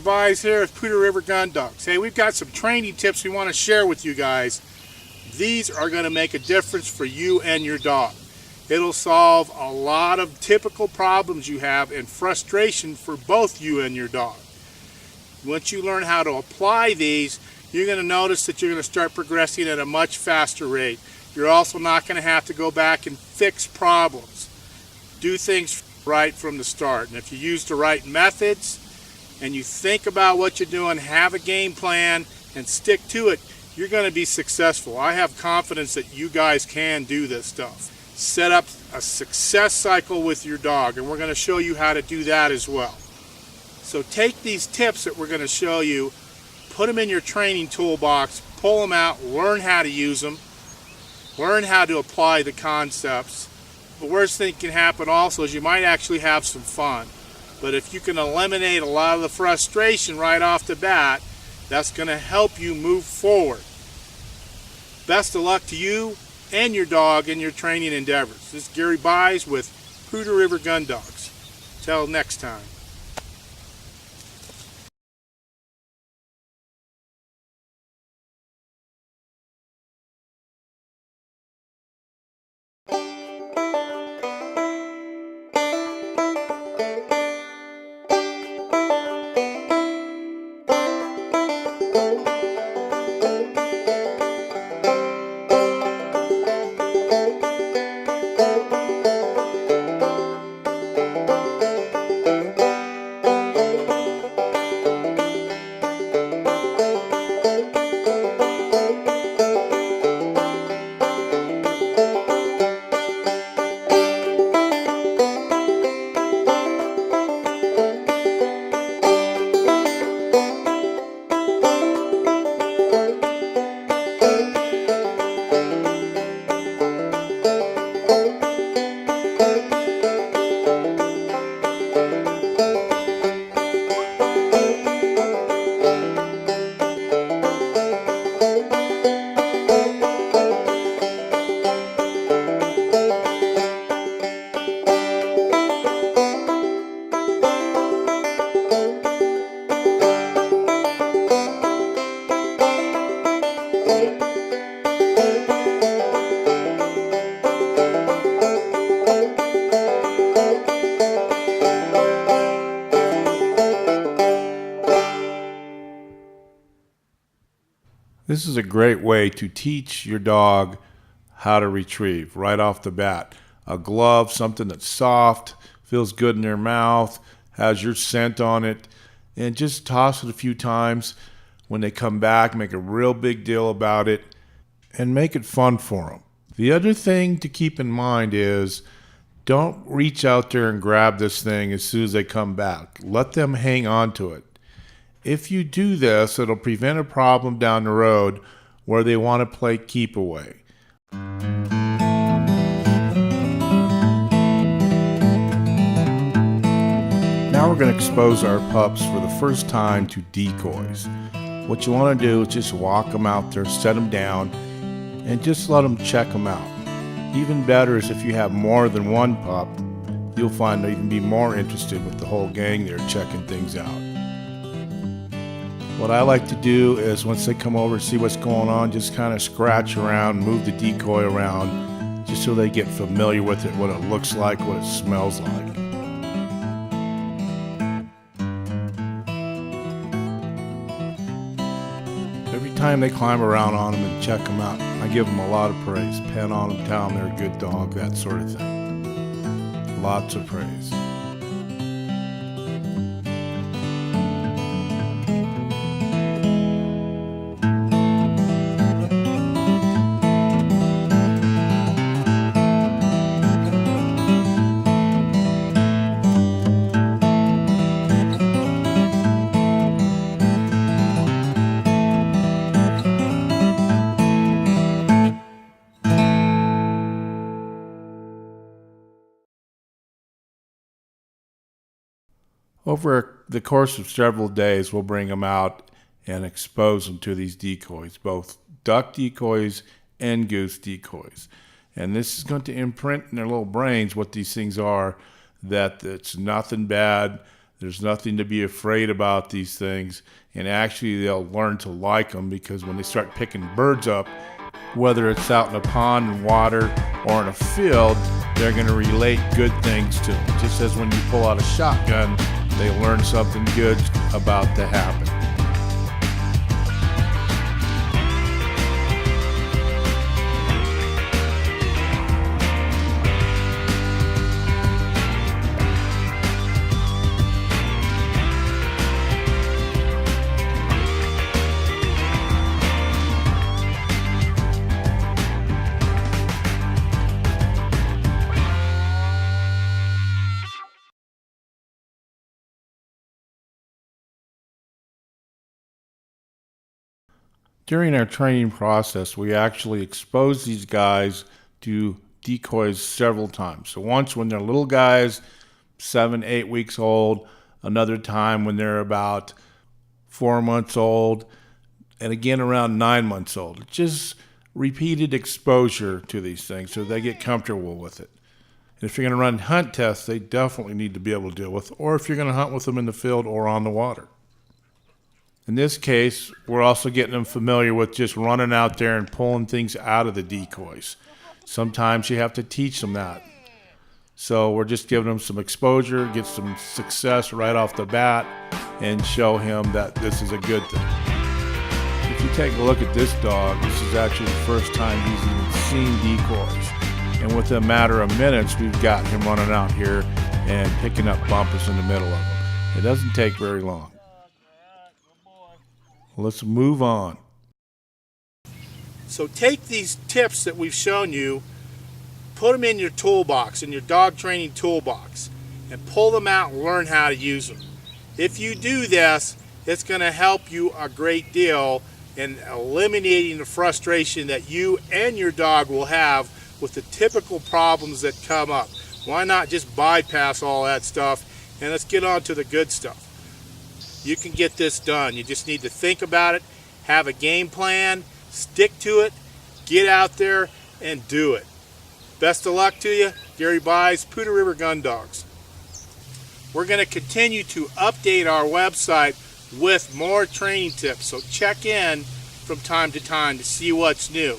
Buys here at Poudre River Gun Dogs. Hey, we've got some training tips we want to share with you guys. These are going to make a difference for you and your dog. It'll solve a lot of typical problems you have and frustration for both you and your dog. Once you learn how to apply these, you're going to notice that you're going to start progressing at a much faster rate. You're also not going to have to go back and fix problems. Do things right from the start. And if you use the right methods and you think about what you're doing, have a game plan, and stick to it, you're going to be successful. I have confidence that you guys can do this stuff. Set up a success cycle with your dog, and we're going to show you how to do that as well. So take these tips that we're going to show you, put them in your training toolbox, pull them out, learn how to use them, learn how to apply the concepts. The worst thing that can happen also is you might actually have some fun. But if you can eliminate a lot of the frustration right off the bat, that's going to help you move forward. Best of luck to you and your dog in your training endeavors. This is Gary Buys with Poudre River Gun Dogs. Till next time. This is a great way to teach your dog how to retrieve right off the bat. A glove, something that's soft, feels good in their mouth, has your scent on it, and just toss it a few times. When they come back, make a real big deal about it and make it fun for them. The other thing to keep in mind is don't reach out there and grab this thing as soon as they come back. Let them hang on to it. If you do this, it'll prevent a problem down the road where they want to play keep away. Now we're going to expose our pups for the first time to decoys. What you want to do is just walk them out there, set them down, and just let them check them out. Even better is if you have more than one pup, you'll find they'll even be more interested with the whole gang there checking things out. What I like to do is once they come over, see what's going on, just kind of scratch around, move the decoy around, just so they get familiar with it, what it looks like, what it smells like. Every time they climb around on them and check them out, I give them a lot of praise. Pet on them, tell them they're a good dog, that sort of thing. Lots of praise. Over the course of several days, we'll bring them out and expose them to these decoys, both duck decoys and goose decoys. And this is going to imprint in their little brains what these things are, that it's nothing bad, There's nothing to be afraid about these things, and actually they'll learn to like them, because when they start picking birds up, whether it's out in a pond and water or in a field, they're going to relate good things to them. Just as when you pull out a shotgun, they learn something good about to happen. During our training process, we actually expose these guys to decoys several times. So once when they're little guys, 7, 8 weeks old, another time when they're about 4 months old, and again around 9 months old. It's just repeated exposure to these things so they get comfortable with it. And if you're going to run hunt tests, they definitely need to be able to deal with, or if you're going to hunt with them in the field or on the water. In this case, we're also getting them familiar with just running out there and pulling things out of the decoys. Sometimes you have to teach them that. So we're just giving them some exposure, get some success right off the bat, and show him that this is a good thing. If you take a look at this dog, this is actually the first time he's even seen decoys. And within a matter of minutes, we've got him running out here and picking up bumpers in the middle of them. It doesn't take very long. Let's move on. So take these tips that we've shown you, put them in your toolbox, in your dog training toolbox, and pull them out and learn how to use them. If you do this, it's going to help you a great deal in eliminating the frustration that you and your dog will have with the typical problems that come up. Why not just bypass all that stuff and let's get on to the good stuff? You can get this done. You just need to think about it, have a game plan, stick to it, get out there and do it. Best of luck to you. Gary Buys, Poudre River Gun Dogs. We're going to continue to update our website with more training tips, so check in from time to time to see what's new.